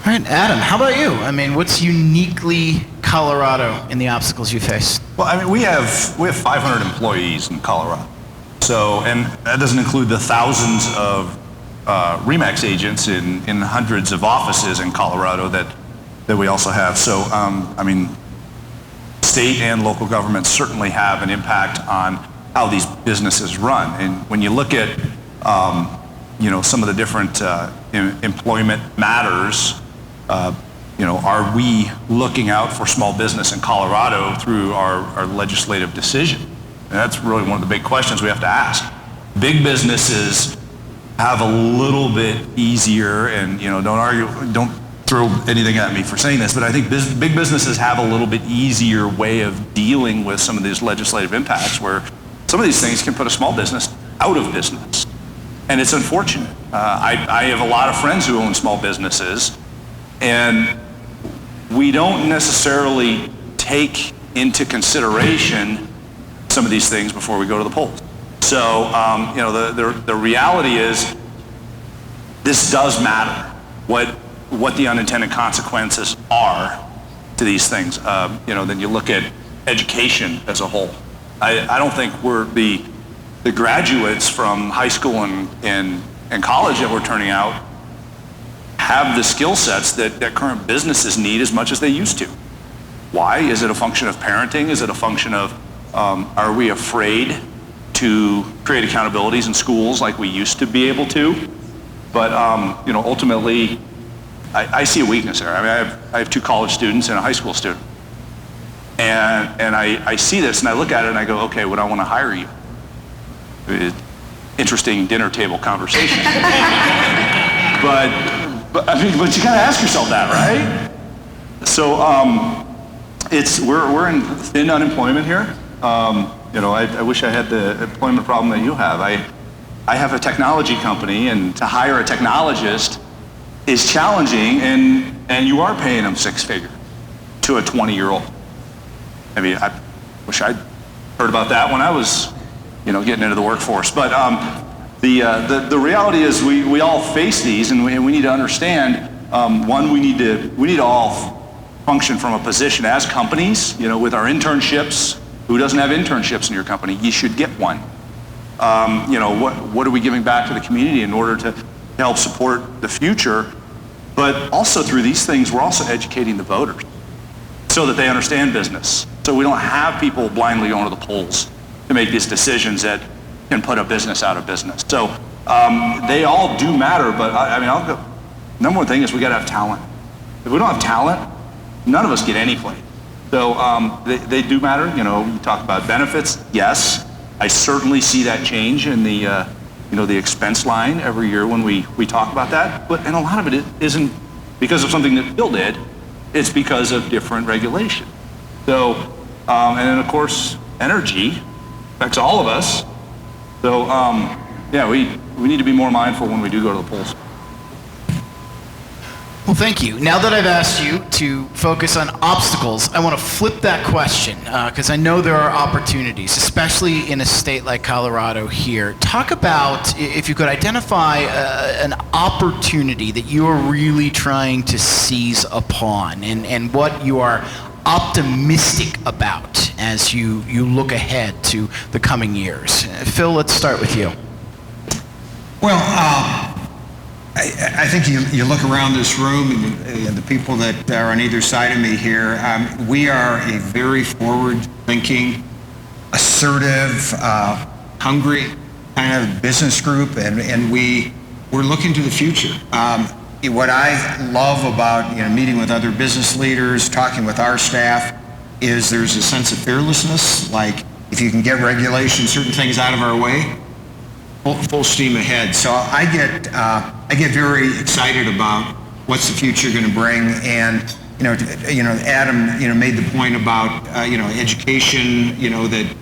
All right, Adam, how about you? I mean, what's uniquely Colorado in the obstacles you face? Well, I mean, we have 500 employees in Colorado. So, and that doesn't include the thousands of ReMax agents in hundreds of offices in Colorado that we also have. So, I mean, state and local governments certainly have an impact on how these businesses run. And when you look at, you know, some of the different employment matters, you know, are we looking out for small business in Colorado through our legislative decision? And that's really one of the big questions we have to ask. Big businesses have a little bit easier, and you know, don't throw anything at me for saying this, but I think big businesses have a little bit easier way of dealing with some of these legislative impacts, where some of these things can put a small business out of business. And it's unfortunate. I have a lot of friends who own small businesses, and we don't necessarily take into consideration some of these things before we go to the polls. So, you know, the reality is this does matter, what the unintended consequences are to these things. You know, then you look at education as a whole. I don't think we're the graduates from high school and college that we're turning out have the skill sets that current businesses need as much as they used to. Why? Is it a function of parenting? Is it a function of, are we afraid to create accountabilities in schools like we used to be able to? But, you know, ultimately, I see a weakness there. I mean, I have 2 college students and a high school student. And I see this and I look at it and I go, okay, would I want to hire you? Interesting dinner table conversation. but I mean, but you gotta ask yourself that, right? So we're in thin unemployment here. You know, I wish I had the employment problem that you have. I have a technology company, and to hire a technologist is challenging, and you are paying them 6 figures to a 20-year-old. I mean, I wish I'd heard about that when I was, you know, getting into the workforce. But the reality is we all face these, and we need to understand. One, we need to all function from a position as companies. You know, with our internships. Who doesn't have internships in your company? You should get one. You know, what are we giving back to the community in order to help support the future? But also through these things, we're also educating the voters so that they understand business. So we don't have people blindly going to the polls to make these decisions that can put a business out of business. So they all do matter, but I mean, number one thing is we gotta have talent. If we don't have talent, none of us get any place. So they do matter. You know, you talk about benefits. Yes, I certainly see that change in the you know, the expense line every year when we talk about that. And a lot of it isn't because of something that Bill did. It's because of different regulation. So and then of course energy affects all of us. So yeah, we need to be more mindful when we do go to the polls. Well, thank you. Now that I've asked you to focus on obstacles, I want to flip that question because I know there are opportunities, especially in a state like Colorado here. Talk about, if you could identify an opportunity that you are really trying to seize upon and what you are optimistic about as you look ahead to the coming years. Phil, let's start with you. Well, I think you look around this room and the people that are on either side of me here, we are a very forward-thinking, assertive, hungry kind of business group, and we're looking to the future. What I love about meeting with other business leaders, talking with our staff, is there's a sense of fearlessness. Like, if you can get regulation, certain things out of our way, full steam ahead. So I get very excited about what's the future going to bring. And Adam made the point about education. That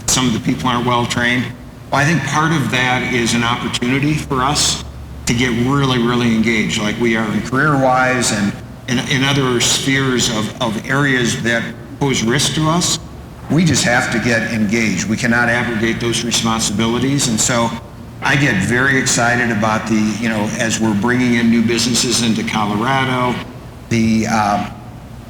some of the people aren't well trained. Well, I think part of that is an opportunity for us to get really, really engaged, like we are in career-wise and in other spheres of areas that pose risk to us. We just have to get engaged. We cannot abrogate those responsibilities. And so I get very excited about as we're bringing in new businesses into Colorado, the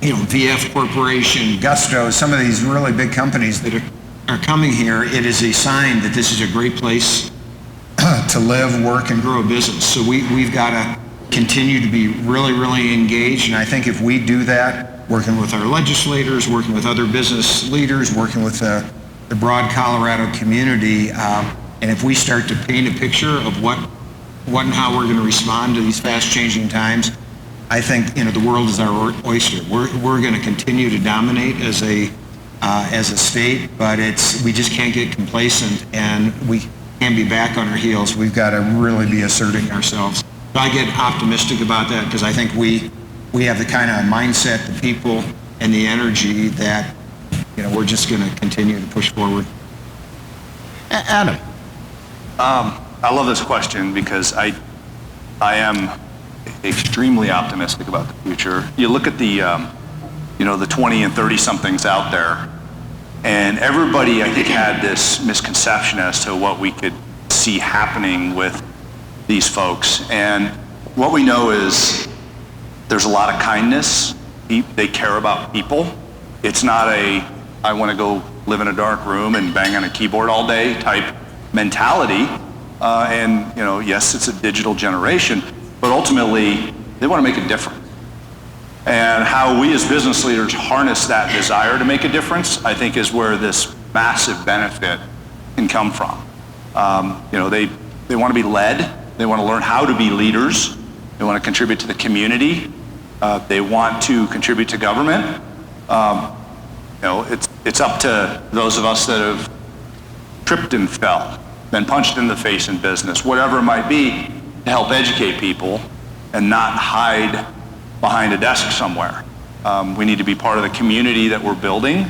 VF Corporation, Gusto, some of these really big companies that are coming here. It is a sign that this is a great place to live, work, and grow a business. So we've got to continue to be really, really engaged. And I think if we do that, working with our legislators, working with other business leaders, working with the broad Colorado community, and if we start to paint a picture of what and how we're going to respond to these fast-changing times, I think the world is our oyster. We're going to continue to dominate as a state, but we just can't get complacent, and we can't be back on our heels. We've got to really be asserting ourselves. So I get optimistic about that because I think we have the kind of mindset, the people, and the energy that we're just going to continue to push forward. Adam. I love this question because I am extremely optimistic about the future. You look at the 20 and 30 somethings out there, and everybody I think had this misconception as to what we could see happening with these folks. And what we know is there's a lot of kindness. They care about people. It's not I want to go live in a dark room and bang on a keyboard all day type mentality. Yes, it's a digital generation, but ultimately they want to make a difference. And how we as business leaders harness that desire to make a difference, I think, is where this massive benefit can come from. They want to be led. They want to learn how to be leaders. They want to contribute to the community. They want to contribute to government. It's up to those of us that have tripped and fell, been punched in the face in business, whatever it might be, to help educate people and not hide behind a desk somewhere. We need to be part of the community that we're building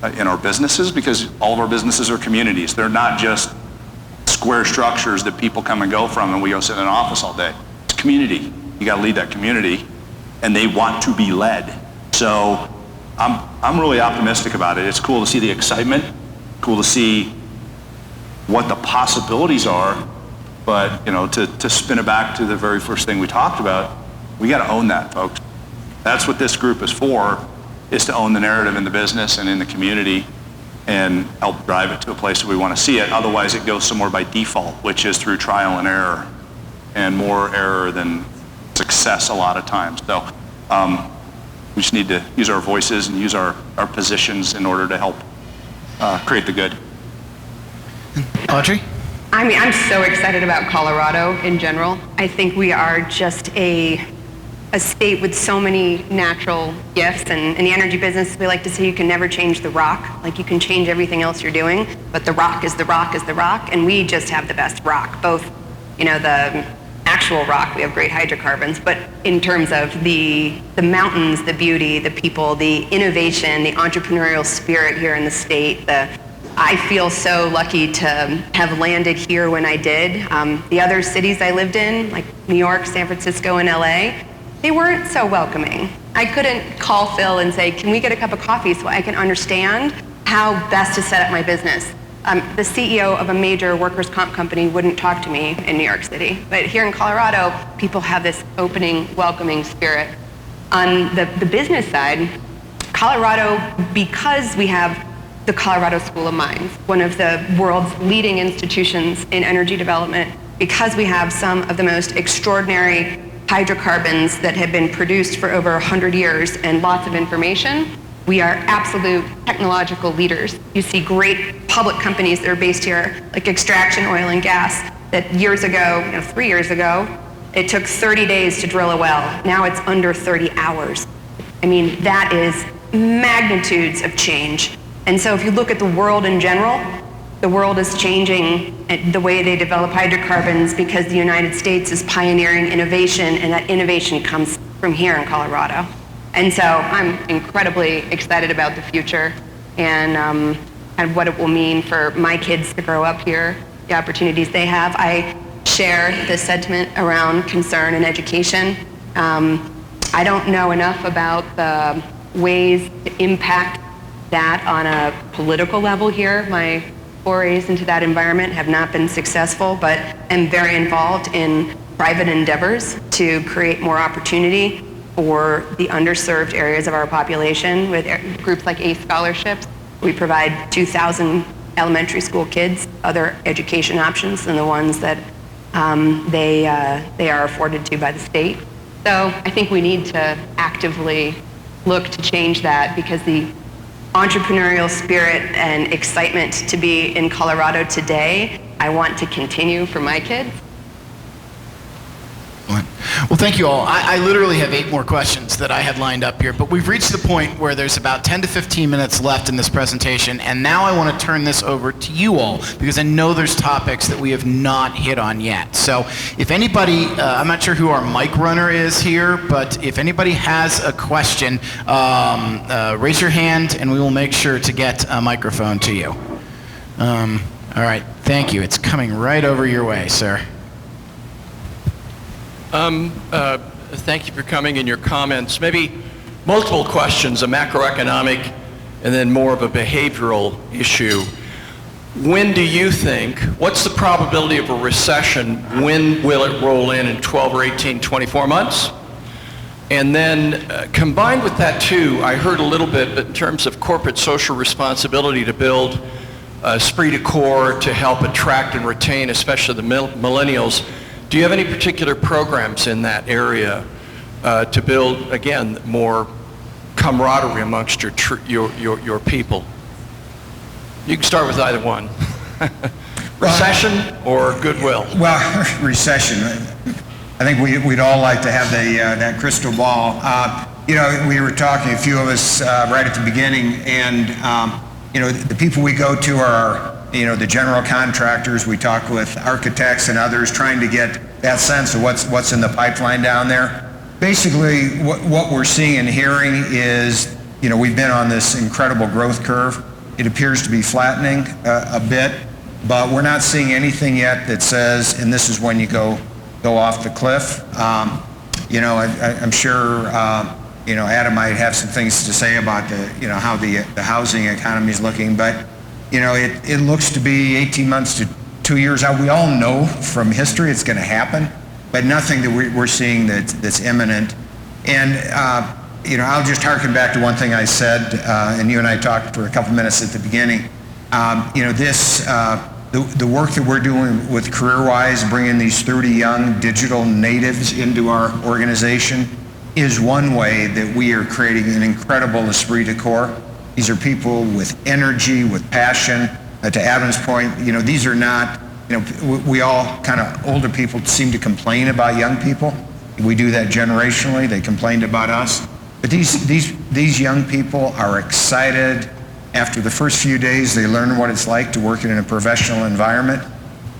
in our businesses, because all of our businesses are communities. They're not just square structures that people come and go from and we go sit in an office all day. It's community. You got to lead that community, and they want to be led. So I'm really optimistic about it. It's cool to see the excitement, cool to see what the possibilities are, but to spin it back to the very first thing we talked about, we got to own that, folks. That's what this group is for, is to own the narrative in the business and in the community and help drive it to a place that we want to see it. Otherwise, it goes somewhere by default, which is through trial and error, and more error than success a lot of times. So we just need to use our voices and use our positions in order to help create the good. Audrey? I'm so excited about Colorado in general. I think we are just a state with so many natural gifts, and in the energy business, we like to say you can never change the rock. Like, you can change everything else you're doing, but the rock is the rock is the rock, and we just have the best rock. Both, the actual rock, we have great hydrocarbons, but in terms of the mountains, the beauty, the people, the innovation, the entrepreneurial spirit here in the state, I feel so lucky to have landed here when I did. The other cities I lived in, like New York, San Francisco, and LA, they weren't so welcoming. I couldn't call Phil and say, can we get a cup of coffee so I can understand how best to set up my business? The CEO of a major workers' comp company wouldn't talk to me in New York City. But here in Colorado, people have this opening, welcoming spirit. On the business side, Colorado, because we have the Colorado School of Mines, one of the world's leading institutions in energy development, because we have some of the most extraordinary hydrocarbons that have been produced for over 100 years and lots of information, we are absolute technological leaders. You see great public companies that are based here, like Extraction Oil and Gas, that years ago, 3 years ago, it took 30 days to drill a well. Now it's under 30 hours. I mean, that is magnitudes of change. And so if you look at the world in general, the world is changing the way they develop hydrocarbons because the United States is pioneering innovation, and that innovation comes from here in Colorado. And so I'm incredibly excited about the future and what it will mean for my kids to grow up here, the opportunities they have. I share the sentiment around concern and education. I don't know enough about the ways to impact that on a political level here. My forays into that environment have not been successful, but am very involved in private endeavors to create more opportunity for the underserved areas of our population with groups like ACE scholarships. We provide 2,000 elementary school kids other education options than the ones that they are afforded to by the state. So I think we need to actively look to change that, because the entrepreneurial spirit and excitement to be in Colorado today, I want to continue for my kids. Well, thank you all. I literally have 8 more questions that I had lined up here, but we've reached the point where there's about 10 to 15 minutes left in this presentation, and now I want to turn this over to you all, because I know there's topics that we have not hit on yet. So if anybody, I'm not sure who our mic runner is here, but if anybody has a question, raise your hand and we will make sure to get a microphone to you. All right, thank you. It's coming right over your way, sir. Thank you for coming and your comments. Maybe multiple questions, a macroeconomic and then more of a behavioral issue. When do you think, what's the probability of a recession? When will it roll in 12 or 18, 24 months? And then combined with that too, I heard a little bit in terms of corporate social responsibility to build esprit de corps to help attract and retain, especially the millennials. Do you have any particular programs in that area to build, again, more camaraderie amongst your people? You can start with either one. Recession or goodwill? Well, recession. I think we'd all like to have that crystal ball. We were talking, a few of us, right at the beginning, and the people we go to are the general contractors. We talk with architects and others, trying to get that sense of what's in the pipeline down there. Basically, what we're seeing and hearing is, we've been on this incredible growth curve. It appears to be flattening a bit, but we're not seeing anything yet that says, and this is when you go off the cliff. I'm sure Adam might have some things to say about how the housing economy is looking, but it looks to be 18 months to 2 years out. We all know from history it's going to happen, but nothing that we're seeing that's imminent. And I'll just harken back to one thing I said, and you and I talked for a couple minutes at the beginning. The work that we're doing with CareerWise, bringing these 30 young digital natives into our organization, is one way that we are creating an incredible esprit de corps. These are people with energy, with passion. To Adam's point, these are not, we all kind of, older people seem to complain about young people. We do that generationally. They complained about us. But these young people are excited. After the first few days, they learn what it's like to work in a professional environment.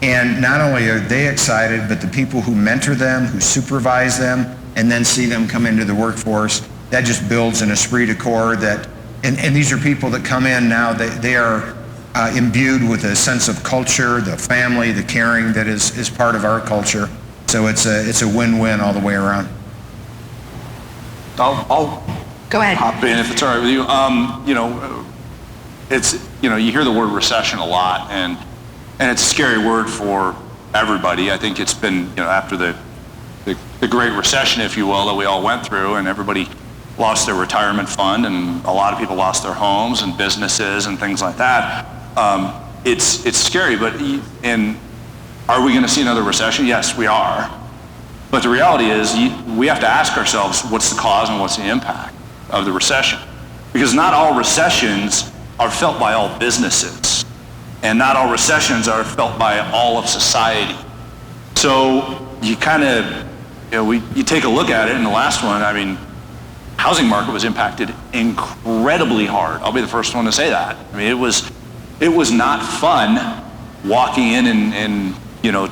And not only are they excited, but the people who mentor them, who supervise them, and then see them come into the workforce, that just builds an esprit de corps that, and these are people that come in now, they are imbued with a sense of culture, the family, the caring that is part of our culture. So it's a win-win all the way around. I'll Go ahead. hop in if it's all right with you. You hear the word recession a lot, and it's a scary word for everybody. I think it's been, after the Great Recession, if you will, that we all went through, and everybody lost their retirement fund, and a lot of people lost their homes and businesses and things like that. It's scary, and are we going to see another recession? Yes, we are. But the reality is, we have to ask ourselves, what's the cause and what's the impact of the recession? Because not all recessions are felt by all businesses, and not all recessions are felt by all of society. So you kind of, you take a look at it in the last one. I mean, housing market was impacted incredibly hard. I'll be the first one to say that. I mean, it was not fun walking in and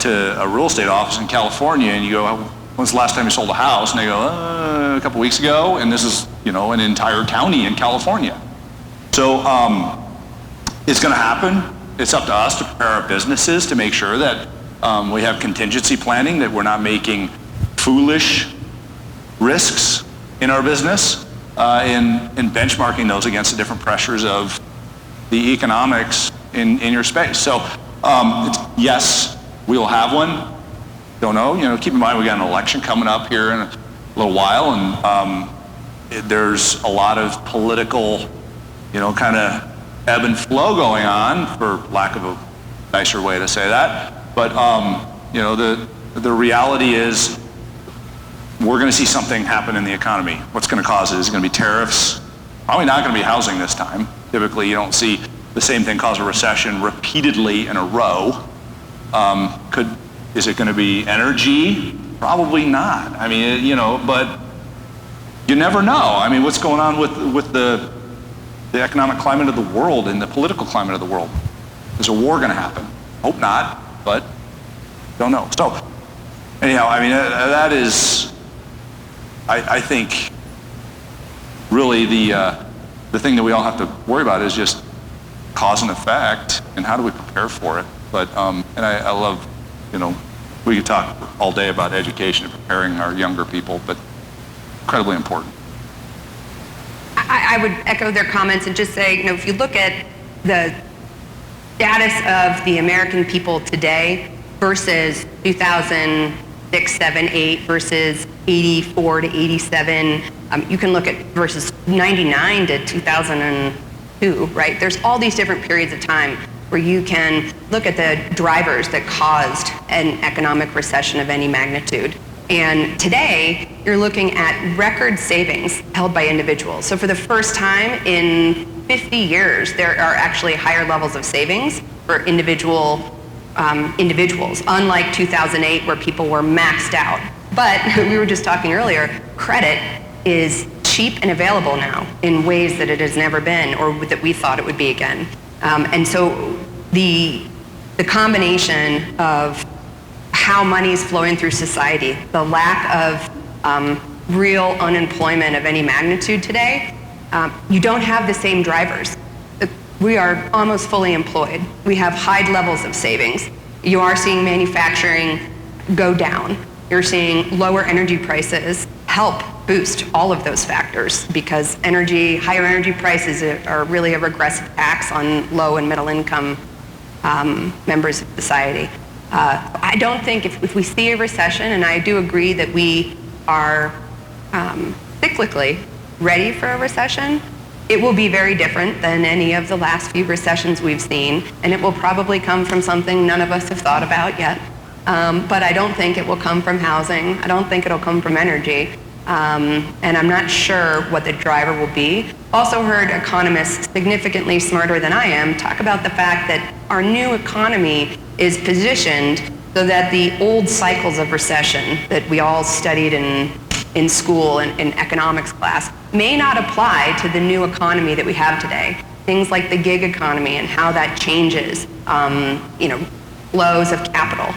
to a real estate office in California, and you go, when's the last time you sold a house? And they go, a couple weeks ago, and this is, an entire county in California. So it's going to happen. It's up to us to prepare our businesses to make sure that we have contingency planning, that we're not making foolish risks in our business, and benchmarking those against the different pressures of the economics in your space. So yes, we will have one. Don't know. Keep in mind we got an election coming up here in a little while, and there's a lot of political, kind of ebb and flow going on, for lack of a nicer way to say that. But the reality is, we're going to see something happen in the economy. What's going to cause it? Is it going to be tariffs? Probably not going to be housing this time. Typically, you don't see the same thing cause a recession repeatedly in a row. Is it going to be energy? Probably not. I mean, but you never know. I mean, what's going on with the economic climate of the world and the political climate of the world? Is a war going to happen? Hope not, but don't know. So anyhow, I mean, that is, I think, really the thing that we all have to worry about is just cause and effect, and how do we prepare for it. But and I love, we could talk all day about education and preparing our younger people, but incredibly important. I would echo their comments and just say, if you look at the status of the American people today versus 2006, 7, 8 versus 84 to 87, you can look at versus 99 to 2002, right? There's all these different periods of time where you can look at the drivers that caused an economic recession of any magnitude. And today, you're looking at record savings held by individuals. So for the first time in 50 years, there are actually higher levels of savings for individuals, unlike 2008 where people were maxed out. But we were just talking earlier, credit is cheap and available now in ways that it has never been, or that we thought it would be again. And so the combination of how money is flowing through society, the lack of real unemployment of any magnitude today, you don't have the same drivers. We are almost fully employed. We have high levels of savings. You are seeing manufacturing go down. You're seeing lower energy prices help boost all of those factors, because higher energy prices are really a regressive tax on low and middle income members of society. I don't think if we see a recession, and I do agree that we are cyclically ready for a recession, it will be very different than any of the last few recessions we've seen, and it will probably come from something none of us have thought about yet. But I don't think it will come from housing. I don't think it'll come from energy. And I'm not sure what the driver will be. Also heard economists significantly smarter than I am talk about the fact that our new economy is positioned so that the old cycles of recession that we all studied in school and in economics class may not apply to the new economy that we have today. Things like the gig economy and how that changes, flows of capital.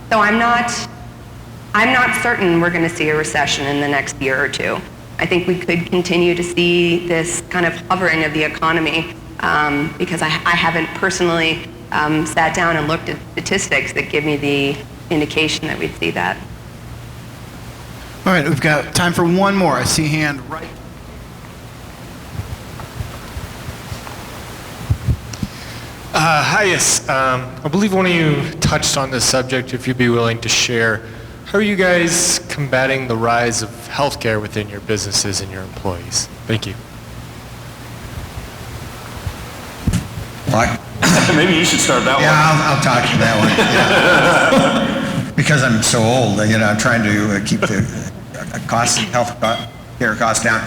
So I'm not certain we're going to see a recession in the next year or two. I think we could continue to see this kind of hovering of the economy because I haven't personally sat down and looked at statistics that give me the indication that we'd see that. All right, we've got time for one more. I see a hand right. Hi, yes. I believe one of you touched on this subject, if you'd be willing to share. How are you guys combating the rise of healthcare within your businesses and your employees? Thank you. What? Maybe you should start that Yeah, one. I'll talk to that one. Yeah. Because I'm so old, I'm trying to keep the cost of health care costs down.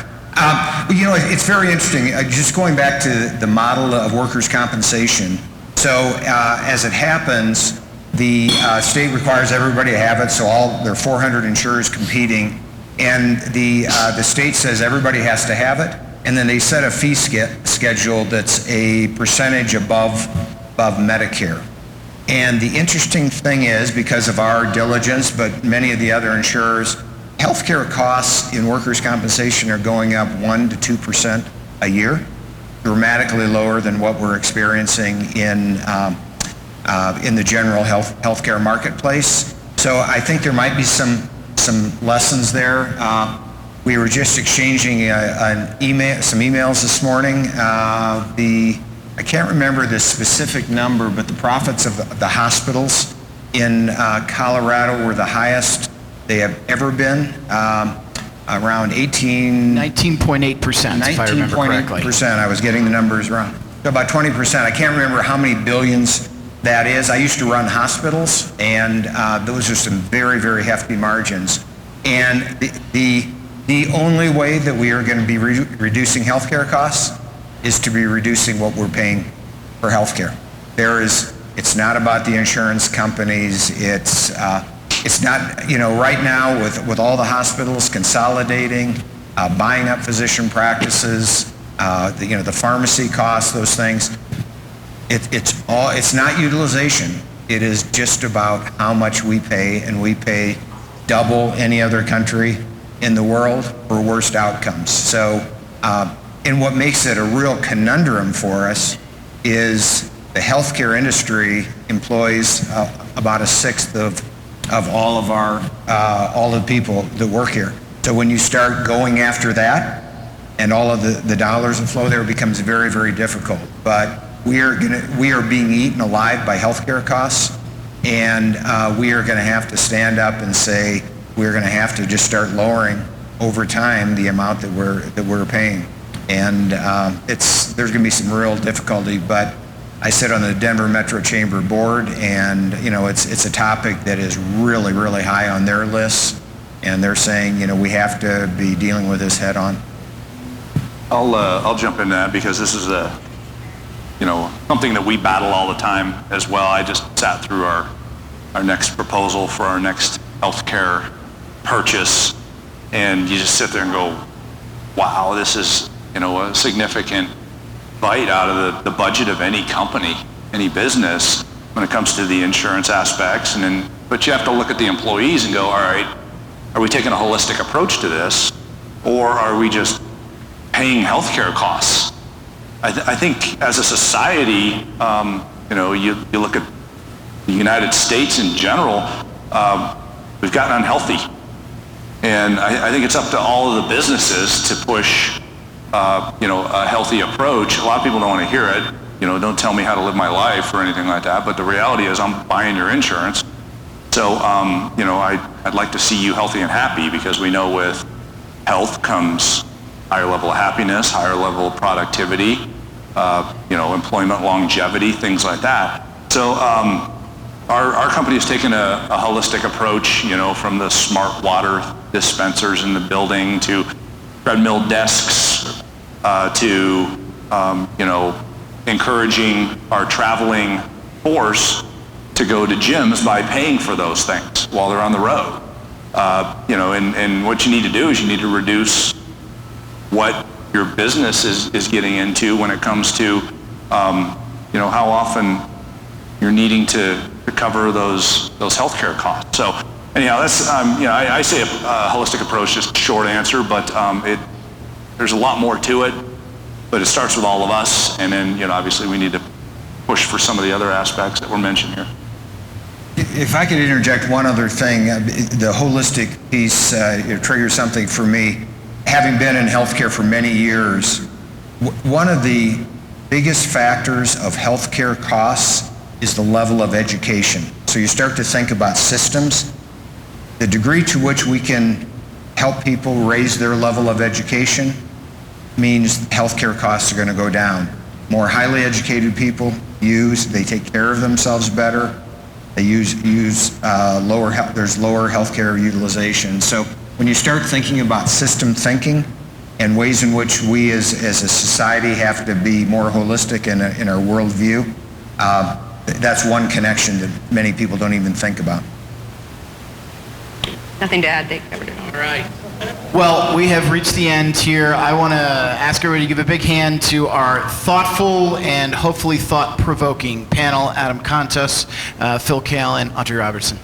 It's very interesting. Just going back to the model of workers' compensation. So as it happens, the state requires everybody to have it, so there are 400 insurers competing, and the state says everybody has to have it, and then they set a fee schedule that's a percentage above Medicare. And the interesting thing is, because of our diligence, but many of the other insurers, healthcare costs in workers' compensation are going up 1% to 2% a year, dramatically lower than what we're experiencing in the general healthcare marketplace. So I think there might be some lessons there. We were just exchanging some emails this morning. I can't remember the specific number, but the profits of the hospitals in Colorado were the highest they have ever been, around 19.8%, if I remember correctly. 19.8%. I was getting the numbers wrong. So about 20%. I can't remember how many billions that is. I used to run hospitals, and those are some very, very hefty margins. And the only way that we are going to be reducing healthcare costs is to be reducing what we're paying for healthcare. It's not about the insurance companies. It's not, right now with all the hospitals consolidating, buying up physician practices, the pharmacy costs, those things. It's not utilization. It is just about how much we pay, and we pay double any other country in the world for worst outcomes. So, and what makes it a real conundrum for us is the healthcare industry employs about a sixth of all of all the people that work here. So when you start going after that, and all of the dollars that flow there, it becomes very, very difficult. But we are being eaten alive by healthcare costs, and we are going to have to stand up and say we're going to have to just start lowering over time the amount that we're paying. And there's going to be some real difficulty, but I sit on the Denver Metro Chamber Board, and it's a topic that is really, really high on their list, and they're saying we have to be dealing with this head on. I'll jump in that because this is something that we battle all the time as well. I just sat through our next proposal for our next healthcare purchase, and you just sit there and go, wow, this is a significant bite out of the budget of any company, any business when it comes to the insurance aspects. But you have to look at the employees and go, all right, are we taking a holistic approach to this, or are we just paying healthcare costs? I think as a society, you look at the United States in general, we've gotten unhealthy. And I think it's up to all of the businesses to push a healthy approach. A lot of people don't want to hear it. Don't tell me how to live my life or anything like that. But the reality is I'm buying your insurance. So, I'd like to see you healthy and happy, because we know with health comes higher level of happiness, higher level of productivity, employment longevity, things like that. So our company has taken a holistic approach, from the smart water dispensers in the building to treadmill desks, to encouraging our traveling force to go to gyms by paying for those things while they're on the road. And what you need to do is you need to reduce what your business is getting into when it comes to, how often you're needing to cover those healthcare costs. So anyhow, that's, I say a holistic approach, just a short answer, but there's a lot more to it, but it starts with all of us, and then, obviously we need to push for some of the other aspects that were mentioned here. If I could interject one other thing, the holistic piece triggers something for me. Having been in healthcare for many years, one of the biggest factors of healthcare costs is the level of education. So you start to think about systems. The degree to which we can help people raise their level of education means healthcare costs are going to go down. More highly educated people they take care of themselves better. They there's lower healthcare utilization. So when you start thinking about system thinking and ways in which we as a society have to be more holistic in our worldview, that's one connection that many people don't even think about. Nothing to add. They covered it all. All right. Well, we have reached the end here. I want to ask everybody to give a big hand to our thoughtful and hopefully thought-provoking panel: Adam Contos, Phil Kalin, Audrey Robertson.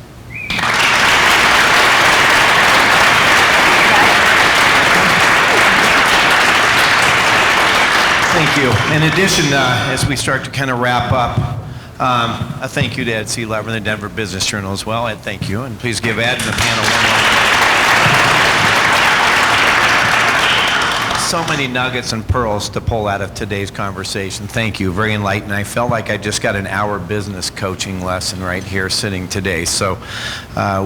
Thank you. In addition, as we start to kind of wrap up, a thank you to Ed Seelever and the Denver Business Journal as well. Ed, thank you. And please give Ed and the panel one more. So many nuggets and pearls to pull out of today's conversation. Thank you. Very enlightening. I felt like I just got an hour business coaching lesson right here sitting today. So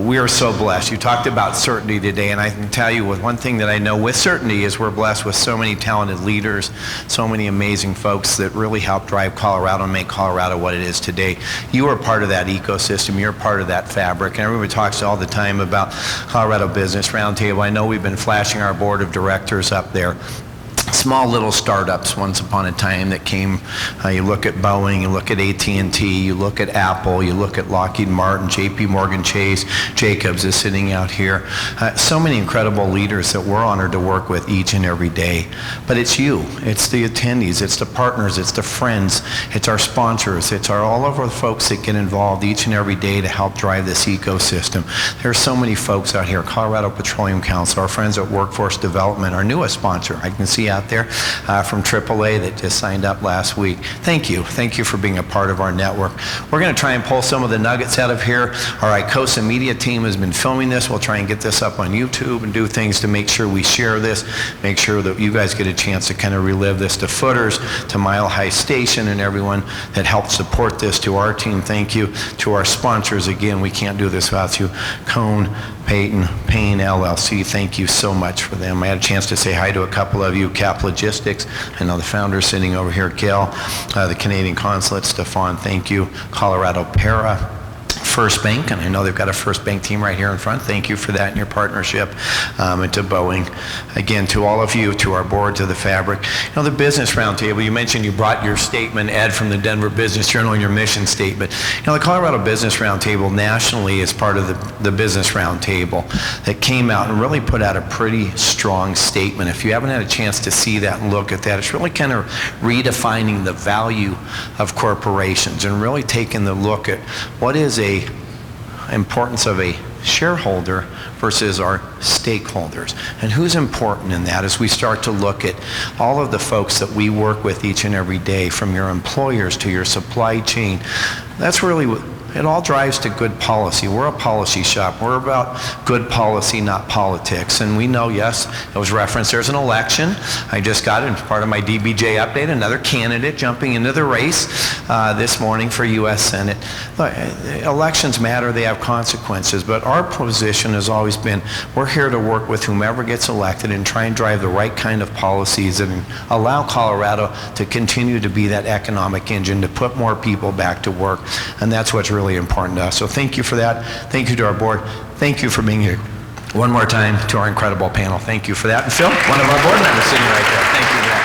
we are so blessed. You talked about certainty today, and I can tell you with one thing that I know with certainty is we're blessed with so many talented leaders, so many amazing folks that really help drive Colorado and make Colorado what it is today. You are part of that ecosystem. You're part of that fabric. And everybody talks all the time about Colorado Business Roundtable. I know we've been flashing our board of directors up there. Small little startups once upon a time that came, you look at Boeing, you look at AT&T, you look at Apple, you look at Lockheed Martin, JP Morgan Chase, Jacobs is sitting out here. So many incredible leaders that we're honored to work with each and every day. But it's you, it's the attendees, it's the partners, it's the friends, it's our sponsors, it's all of our folks that get involved each and every day to help drive this ecosystem. There are so many folks out here, Colorado Petroleum Council, our friends at Workforce Development, our newest sponsor, I can see out there from AAA that just signed up last week. Thank you. Thank you for being a part of our network. We're going to try and pull some of the nuggets out of here. Our ICOSA media team has been filming this. We'll try and get this up on YouTube and do things to make sure we share this, make sure that you guys get a chance to kind of relive this, to Footers, to Mile High Station, and everyone that helped support this. To our team, thank you. To our sponsors, again, we can't do this without you. Cone, Payne LLC, thank you so much for them. I had a chance to say hi to a couple of you. Cap Logistics, I know the founder sitting over here, Gail, the Canadian Consulate, Stefan, thank you. Colorado Para, First Bank, and I know they've got a First Bank team right here in front. Thank you for that and your partnership. And to Boeing. Again, to all of you, to our board, to the Fabric. You know, the Business Roundtable, you mentioned you brought your statement, Ed, from the Denver Business Journal, and your mission statement. You know, the Colorado Business Roundtable nationally is part of the Business Roundtable that came out and really put out a pretty strong statement. If you haven't had a chance to see that and look at that, it's really kind of redefining the value of corporations and really taking the look at what is a importance of a shareholder versus our stakeholders, and who's important in that as we start to look at all of the folks that we work with each and every day, from your employers to your supply chain. That's really what it all drives to good policy. We're a policy shop. We're about good policy, not politics. And we know, yes, it was referenced, there's an election. I just got it as part of my DBJ update, another candidate jumping into the race this morning for U.S. Senate. Look, elections matter, they have consequences, but our position has always been, we're here to work with whomever gets elected and try and drive the right kind of policies that allow Colorado to continue to be that economic engine, to put more people back to work. And that's what's really important to us. So thank you for that. Thank you to our board. Thank you for being here. One more time to our incredible panel. Thank you for that. And Phil, one of our board members sitting right there. Thank you for that.